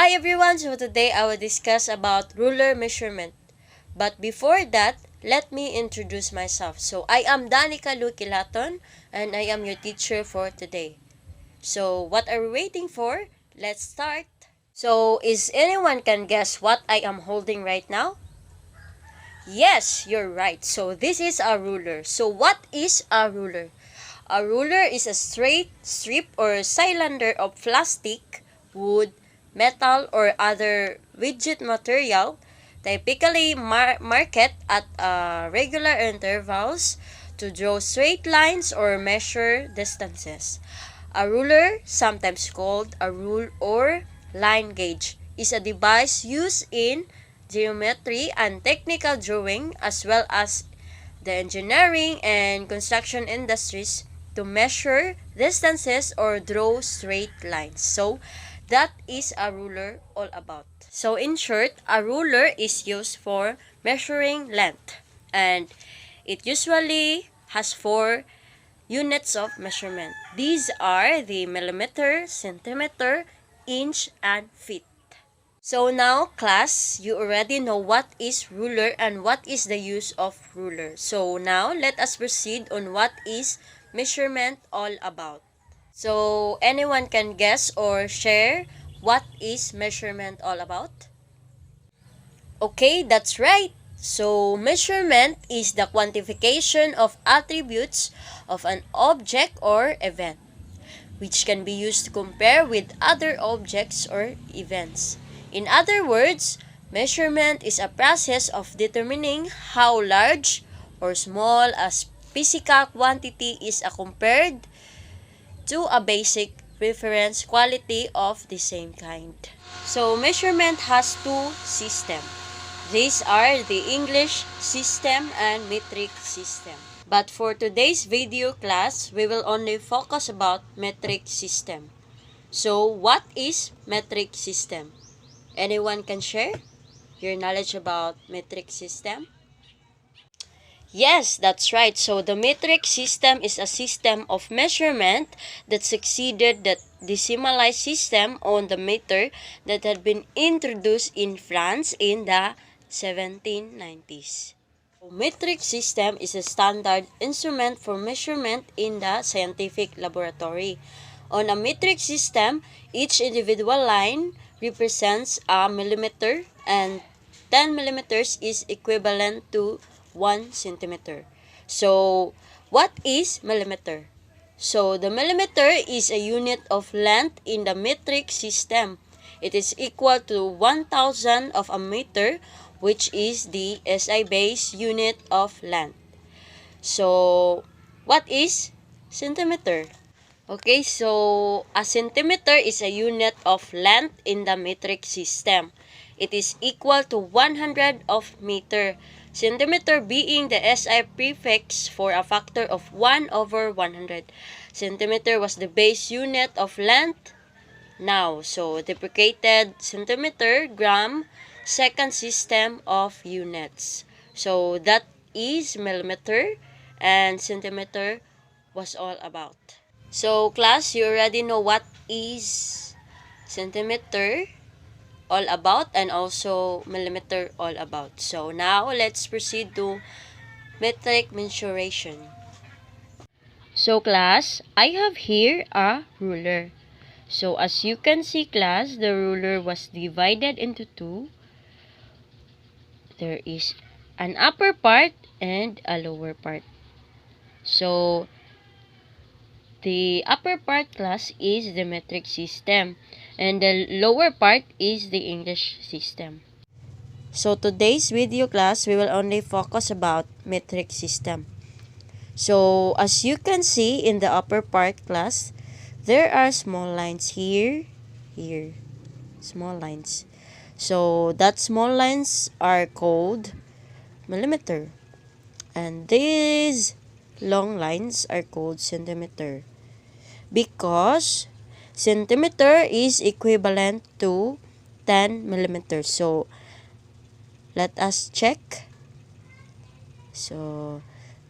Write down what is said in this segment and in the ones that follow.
Hi everyone, so today I will discuss about ruler measurement. But before that, let me introduce myself. So I am Danica Lukilaton and I am your teacher for today. So what are we waiting for? Let's start. So is anyone can guess what I am holding right now? Yes, you're right. So this is a ruler. So what is a ruler? A ruler is a straight strip or cylinder of plastic, wood, metal, or other rigid material, typically marked at regular intervals to draw straight lines or measure distances. A ruler, sometimes called a rule or line gauge, is a device used in geometry and technical drawing as well as the engineering and construction industries to measure distances or draw straight lines. So, that is a ruler all about. So, in short, a ruler is used for measuring length and it usually has four units of measurement. These are the millimeter, centimeter, inch, and feet. So now, class, you already know what is ruler and what is the use of ruler. So now, let us proceed on what is measurement all about. So, anyone can guess or share what is measurement all about? Okay, that's right. So, measurement is the quantification of attributes of an object or event, which can be used to compare with other objects or events. In other words, measurement is a process of determining how large or small a physical quantity is compared to a basic reference quality of the same kind. So, measurement has two systems. These are the English system and metric system. But for today's video class, we will only focus about metric system. So, what is metric system? Anyone can share your knowledge about metric system? Yes, that's right. So, the metric system is a system of measurement that succeeded the decimalized system on the meter that had been introduced in France in the 1790s. Metric system is a standard instrument for measurement in the scientific laboratory. On a metric system, each individual line represents a millimeter and 10 millimeters is equivalent to 1 centimeter. So, what is millimeter? So, the millimeter is a unit of length in the metric system. It is equal to 1,000 of a meter, which is the SI base unit of length. So, what is centimeter? Okay, so a centimeter is a unit of length in the metric system. It is equal to 100 of meter. Centimeter being the SI prefix for a factor of 1 over 100. Centimeter was the base unit of length now. So, deprecated centimeter, gram, second system of units. So, that is millimeter and centimeter was all about. So, class, you already know what is centimeter all about and also millimeter all about. So, now let's proceed to metric mensuration. So, class, I have here a ruler. So, as you can see, class, the ruler was divided into two. There is an upper part and a lower part. So, the upper part, class, is the metric system and the lower part is the English system. So today's video, class, we will only focus about metric system. So as you can see in the upper part, class, there are small lines here, small lines. So that small lines are called millimeter and these long lines are called centimeter, because centimeter is equivalent to 10 millimeters. So, let us check. So,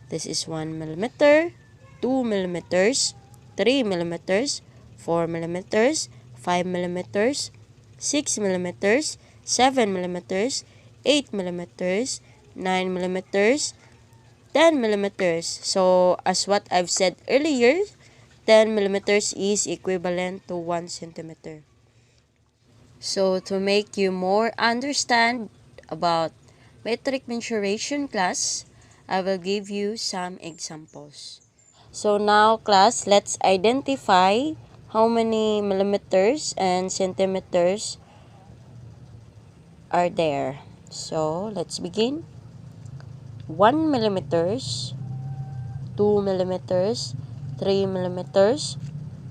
this is 1 millimeter, 2 millimeters, 3 millimeters, 4 millimeters, 5 millimeters, 6 millimeters, 7 millimeters, 8 millimeters, 9 millimeters, 10 millimeters. So, as what I've said earlier, 10 millimeters is equivalent to 1 centimeter. So, to make you more understand about metric mensuration class, I will give you some examples. So now class, let's identify how many millimeters and centimeters are there. So let's begin. 1 millimeters, 2 millimeters, 3 millimeters,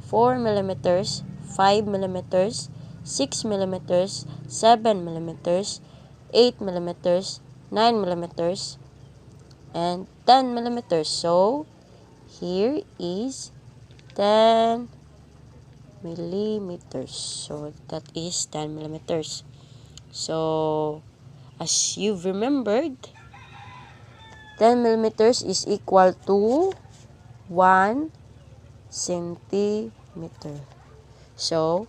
4 millimeters, 5 millimeters, 6 millimeters, 7 millimeters, 8 millimeters, 9 millimeters, and 10 millimeters. So here is 10 millimeters. So that is 10 millimeters. So as you've remembered, 10 millimeters is equal to 1 centimeter. So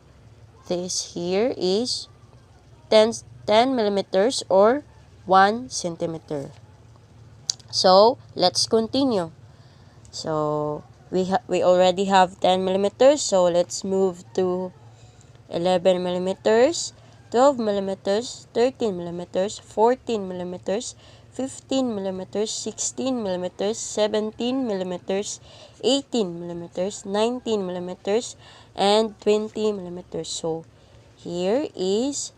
this here is 10 millimeters or 1 centimeter. So let's continue. So we already have 10 millimeters. So let's move to 11 millimeters, 12 millimeters, 13 millimeters, 14 millimeters, 15 millimeters, 16 millimeters, 17 millimeters, 18 millimeters, 19 millimeters, and 20 millimeters. So here is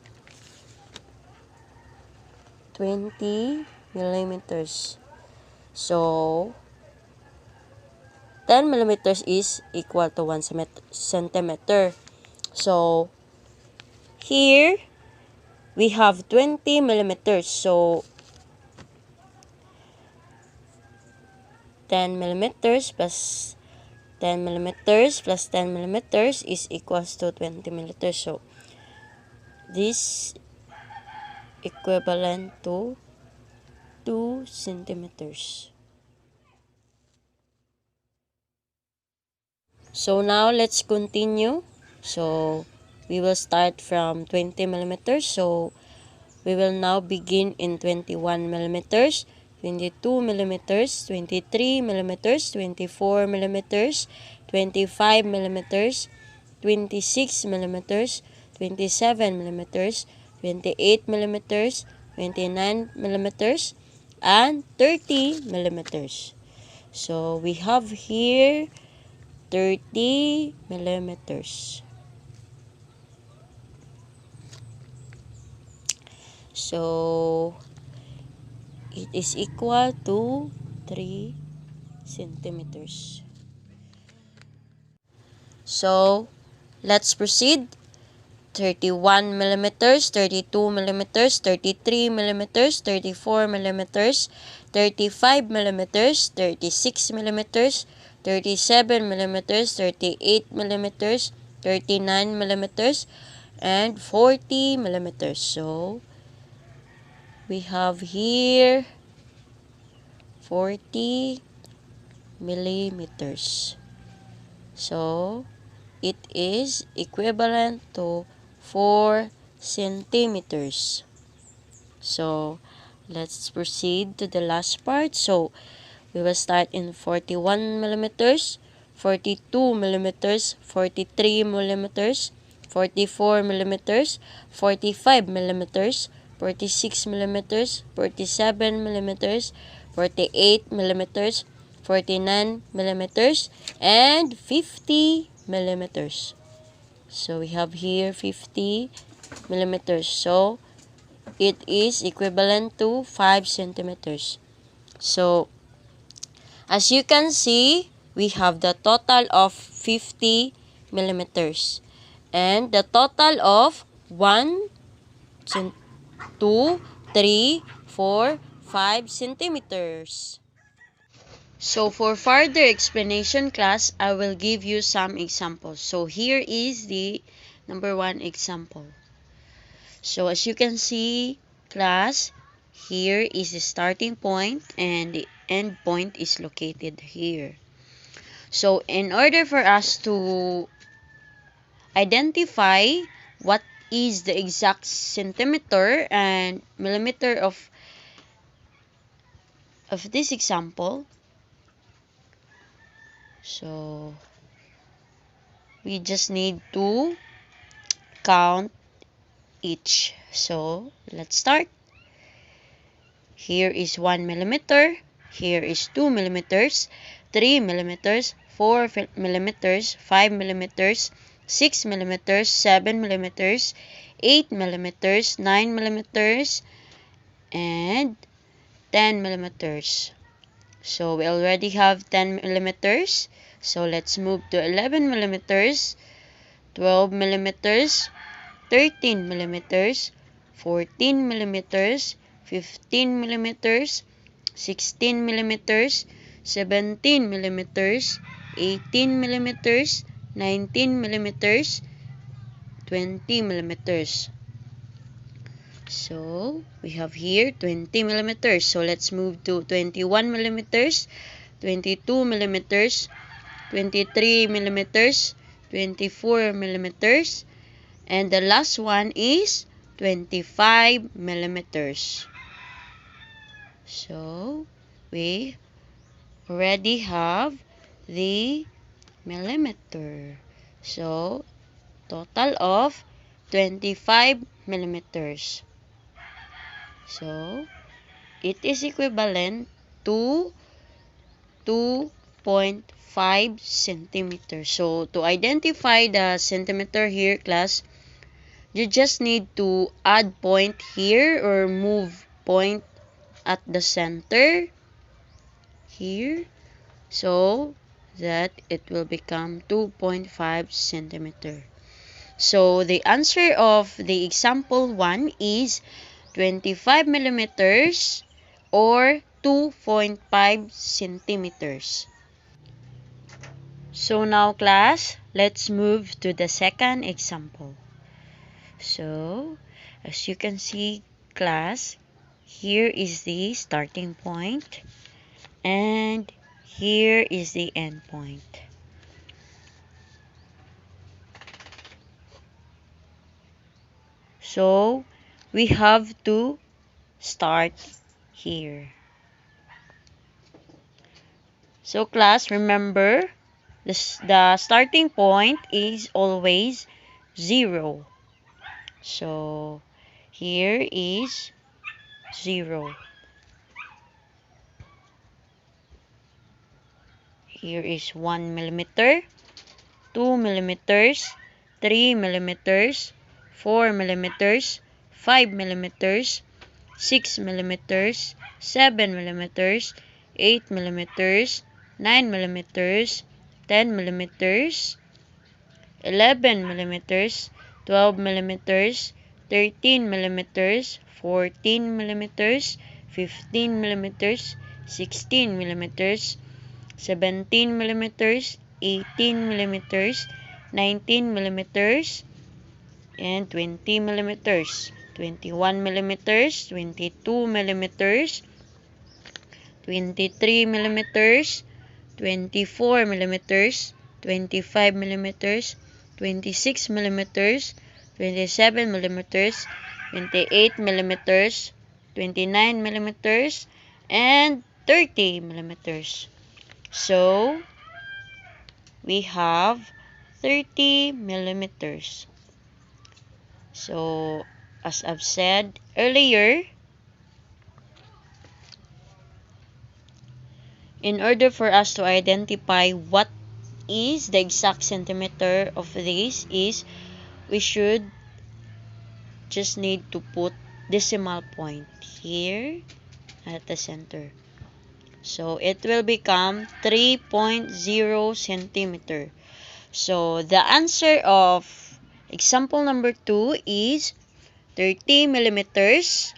20 millimeters. So 10 millimeters is equal to 1 centimeter. So here we have 20 millimeters. So 10 millimeters plus 10 millimeters plus 10 millimeters is equals to 20 millimeters. So this equivalent to 2 centimeters. So now let's continue. So we will start from 20 millimeters. So we will now begin in 21 millimeters, 22 millimeters, 23 millimeters, 24 millimeters, 25 millimeters, 26 millimeters, 27 millimeters, 28 millimeters, 29 millimeters, and 30 millimeters. So we have here 30 millimeters. So it is equal to 3 centimeters. So let's proceed. 31 millimeters, 32 millimeters, 33 millimeters, 34 millimeters, 35 millimeters, 36 millimeters, 37 millimeters, 38 millimeters, 39 millimeters, and 40 millimeters. So we have here 40 millimeters. So it is equivalent to 4 centimeters. So let's proceed to the last part. So we will start in 41 millimeters, 42 millimeters, 43 millimeters, 44 millimeters, 45 millimeters, 46 millimeters, 47 millimeters, 48 millimeters, 49 millimeters, and 50 millimeters. So we have here 50 millimeters. So it is equivalent to 5 centimeters. So as you can see, we have the total of 50 millimeters. And the total of 1, 2, 3, 4, 5 centimeters. So for further explanation class, I will give you some examples. So here is the number 1 example. So as you can see, class, here is the starting point and the end point is located here. So in order for us to identify what is the exact centimeter and millimeter of this example. So we just need to count each. So let's start. Here is 1 millimeter. Here is 2 millimeters, 3 millimeters, 4 millimeters, 5 millimeters, 6 millimeters, 7 millimeters, 8 millimeters, 9 millimeters, and 10 millimeters. So we already have 10 millimeters. So let's move to 11 millimeters, 12 millimeters, 13 millimeters, 14 millimeters, 15 millimeters, 16 millimeters, 17 millimeters, 18 millimeters, 19 millimeters, 20 millimeters. So we have here 20 millimeters. So let's move to 21 millimeters, 22 millimeters, 23 millimeters, 24 millimeters, and the last one is 25 millimeters. So we already have the millimeter. So total of 25 millimeters. So it is equivalent to 2.5 centimeters. So to identify the centimeter here, class, you just need to add point here or move point at the center here, so that it will become 2.5 centimeter. So the answer of the example 1 is 25 millimeters or 2.5 centimeters. So now class, let's move to the second example. So as you can see, class, here is the starting point and here is the end point. So we have to start here. So class, remember, the starting point is always 0. So here is 0. Here is 1 millimeter, 2 millimeters, 3 millimeters, 4 millimeters, 5 millimeters, 6 millimeters, 7 millimeters, 8 millimeters, 9 millimeters, 10 millimeters, 11 millimeters, 12 millimeters, 13 millimeters, 14 millimeters, 15 millimeters, 16 millimeters, 17 millimeters, 18 millimeters, 19 millimeters, and 20 millimeters, 21 millimeters, 22 millimeters, 23 millimeters, 24 millimeters, 25 millimeters, 26 millimeters, 27 millimeters, 28 millimeters, 29 millimeters, and 30 millimeters. So we have 30 millimeters. So as I've said earlier, in order for us to identify what is the exact centimeter of this, is we should just need to put decimal point here at the center. So it will become 3.0 centimeter. So the answer of example number 2 is 30 millimeters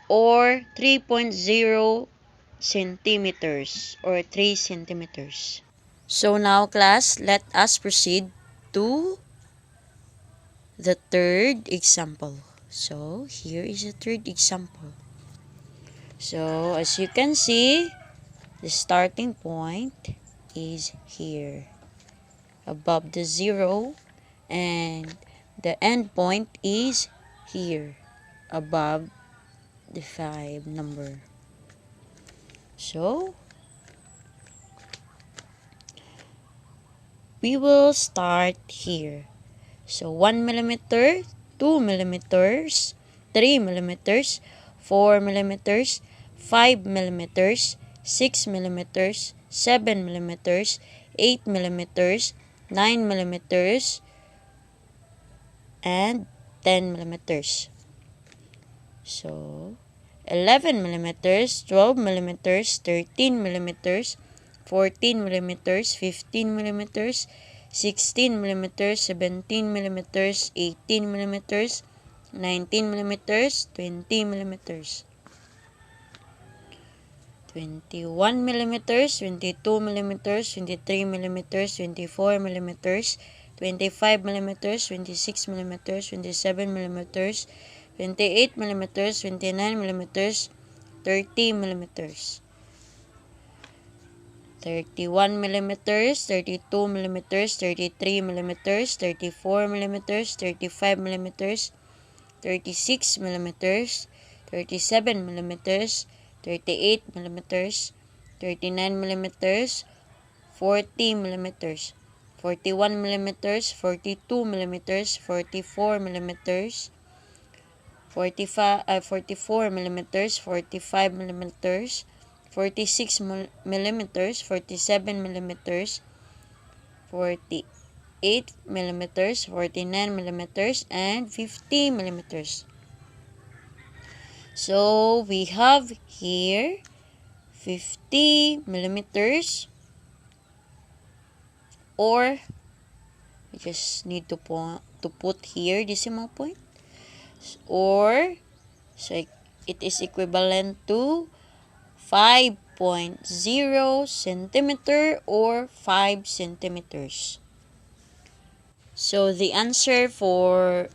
or 3.0 centimeters or 3 centimeters. So now class, let us proceed to the third example. So here is the third example. So as you can see, the starting point is here above the 0, and the end point is here, above the 5 number. So, we will start here. So, 1 millimeter, 2 millimeters, 3 millimeters, 4 millimeters, 5 millimeters, 6 millimeters, 7 millimeters, 8 millimeters, 9 millimeters, and 10 millimeters. So, 11 millimeters, 12 millimeters, 13 millimeters, 14 millimeters, 15 millimeters, 16 millimeters, 17 millimeters, 18 millimeters, 19 millimeters, 20 millimeters, 21 millimeters, 22 millimeters, 23 millimeters, 24 millimeters, 25 millimeters, 26 millimeters, 27 millimeters, 28 millimeters, 29 millimeters, 30 millimeters, 31 millimeters, 32 millimeters, 33 millimeters, 34 millimeters, 35 millimeters, 36 millimeters, 37 millimeters, 38 millimeters, 39 millimeters, 40 millimeters, 41 millimeters, 42 millimeters, 44 millimeters, 44 millimeters, 45 millimeters, 46 millimeters, 47 millimeters, 48 millimeters, 49 millimeters, and 50 millimeters. So we have here 50 millimeters, or we just need to put here decimal point, or so it is equivalent to 5.0 centimeter or 5 centimeters. So the answer for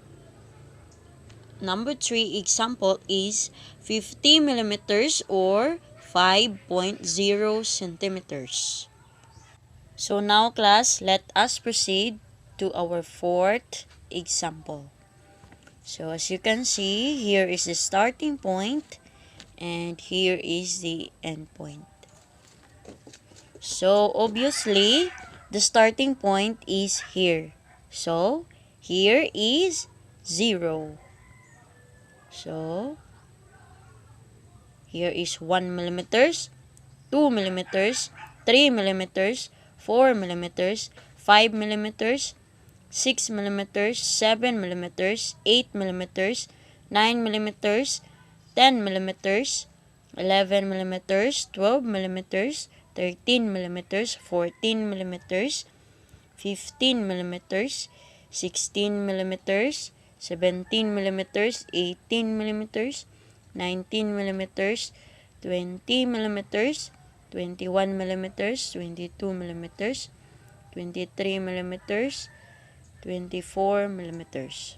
number 3 example is 50 millimeters or 5.0 centimeters. So now class, let us proceed to our fourth example. So as you can see, here is the starting point and here is the end point. So obviously, the starting point is here. So here is 0. So here is 1 millimeters, 2 millimeters, 3 millimeters, 4 millimeters, 5 millimeters, 6 millimeters, 7 millimeters, 8 millimeters, 9 millimeters, 10 millimeters, 11 millimeters, 12 millimeters, 13 millimeters, 14 millimeters, 15 millimeters, 16 millimeters, 17 millimeters, 18 millimeters, 19 millimeters, 20 millimeters, 21 millimeters, 22 millimeters, 23 millimeters, 24 millimeters,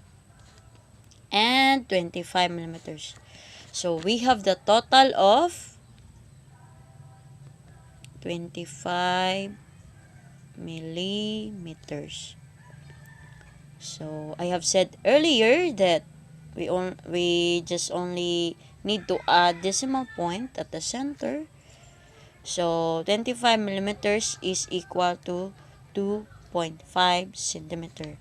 and 25 millimeters. So we have the total of 25 millimeters. So I have said earlier that we just only need to add decimal point at the center. So 25 millimeters is equal to 2.5 centimeter.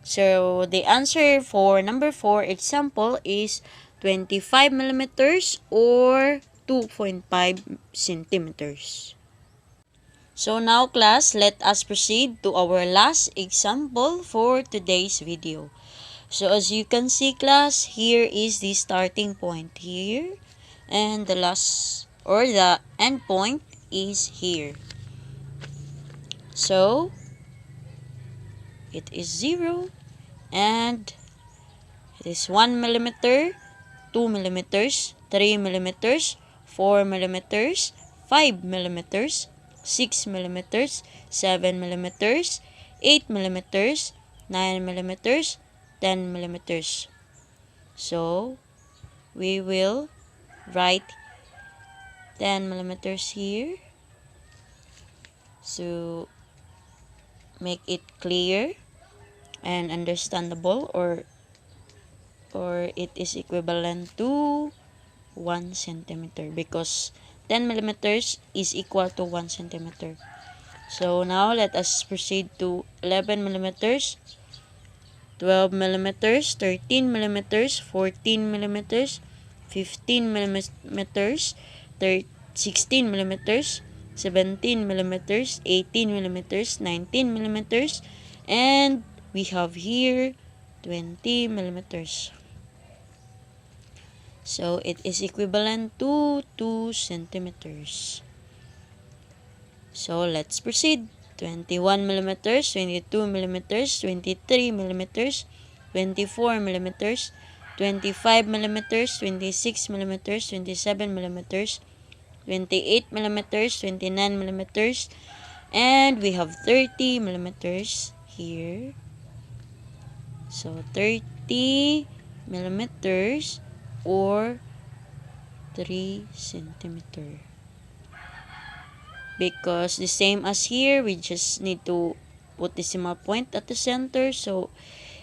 So the answer for number 4 example is 25 millimeters or 2.5 centimeters. So now class, let us proceed to our last example for today's video. So as you can see class, here is the starting point here and the last or the end point is here. So it is 0 and it is 1 millimeter, 2 millimeters, 3 millimeters, 4 millimeters, 5 millimeters, 6 millimeters, 7 millimeters, 8 millimeters, 9 millimeters, 10 millimeters. So, we will write 10 millimeters here to make it clear. and understandable, or it is equivalent to 1 centimeter because 10 millimeters is equal to 1 centimeter. So now let us proceed to 11 millimeters, 12 millimeters, 13 millimeters, 14 millimeters, 15 millimeters, 16 millimeters, 17 millimeters, 18 millimeters, 19 millimeters, and we have here 20 millimeters. So it is equivalent to 2 centimeters. So let's proceed. 21 millimeters, 22 millimeters, 23 millimeters, 24 millimeters, 25 millimeters, 26 millimeters, 27 millimeters, 28 millimeters, 29 millimeters, and we have 30 millimeters here. So 30 millimeters or 3 centimeter. Because the same as here, we just need to put decimal point at the center, so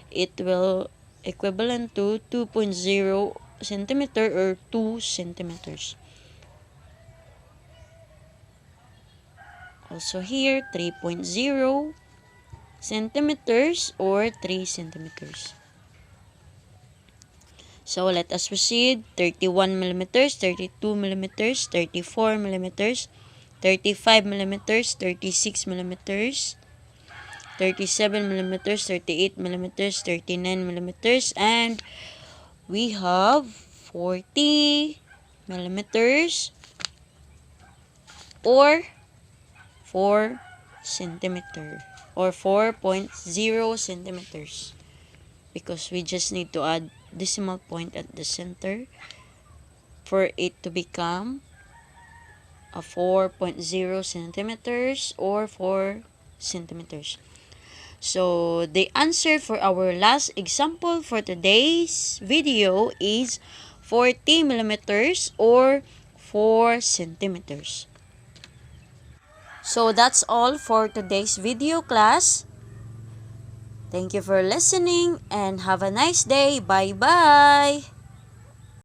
it will equivalent to 2.0 centimeter or 2 centimeters. Also here, 3.0 centimeters or 3 centimeters. So let us proceed. 31 millimeters, 32 millimeters, 34 millimeters, 35 millimeters, 36 millimeters, 37 millimeters, 38 millimeters, 39 millimeters, and we have 40 millimeters or 4 centimeter or 4.0 centimeters because we just need to add decimal point at the center for it to become a 4.0 centimeters or 4 centimeters. So the answer for our last example for today's video is 40 millimeters or 4 centimeters. So that's all for today's video, class. Thank you for listening and have a nice day. Bye-bye.